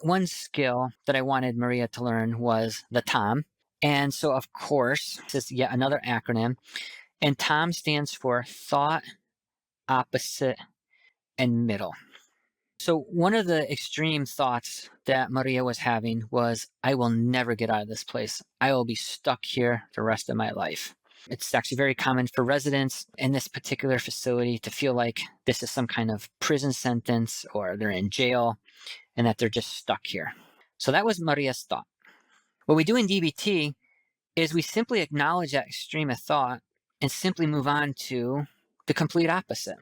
one skill that I wanted Maria to learn was the TOM. And so, of course, this is yet another acronym. And TOM stands for thought, opposite, and middle. So, one of the extreme thoughts that Maria was having was, I will never get out of this place. I will be stuck here the rest of my life. It's actually very common for residents in this particular facility to feel like this is some kind of prison sentence or they're in jail and that they're just stuck here. So that was Maria's thought. What we do in DBT is we simply acknowledge that extreme of thought and simply move on to the complete opposite.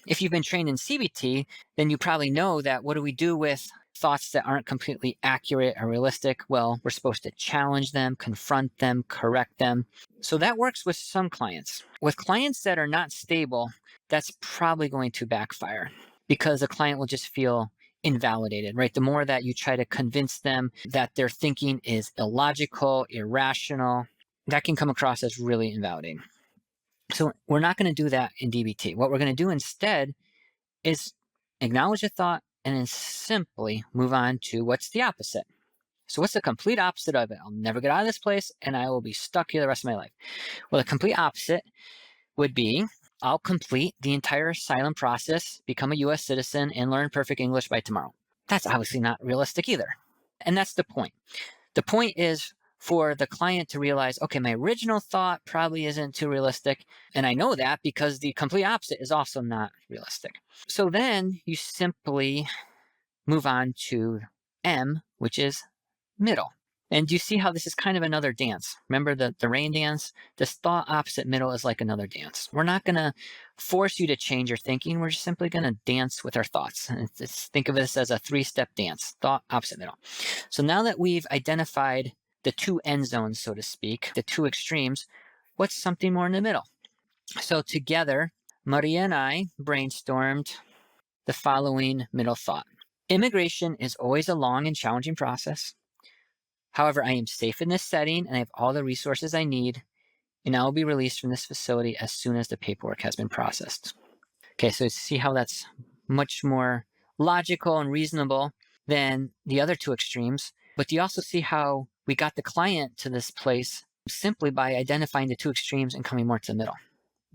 If you've been trained in CBT, then you probably know that what do we do with thoughts that aren't completely accurate or realistic? Well, we're supposed to challenge them, confront them, correct them. So that works with some clients. With clients that are not stable, that's probably going to backfire because the client will just feel invalidated, right? The more that you try to convince them that their thinking is illogical, irrational, that can come across as really invalidating. So we're not going to do that in DBT. What we're going to do instead is acknowledge a thought and then simply move on to what's the opposite. So what's the complete opposite of it? I'll never get out of this place and I will be stuck here the rest of my life. Well, the complete opposite would be I'll complete the entire asylum process, become a US citizen, and learn perfect English by tomorrow. That's obviously not realistic either. And that's the point. The point is for the client to realize, okay, my original thought probably isn't too realistic. And I know that because the complete opposite is also not realistic. So then you simply move on to M, which is middle. And do you see how this is kind of another dance? Remember the rain dance? This thought opposite middle is like another dance. We're not going to force you to change your thinking. We're just simply going to dance with our thoughts. And think of this as a 3-step dance, thought opposite middle. So now that we've identified the two end zones, so to speak, the two extremes, what's something more in the middle? So together, Maria and I brainstormed the following middle thought. Immigration is always a long and challenging process. However, I am safe in this setting and I have all the resources I need, and I will be released from this facility as soon as the paperwork has been processed. Okay, so see how that's much more logical and reasonable than the other two extremes. But do you also see how we got the client to this place simply by identifying the two extremes and coming more to the middle?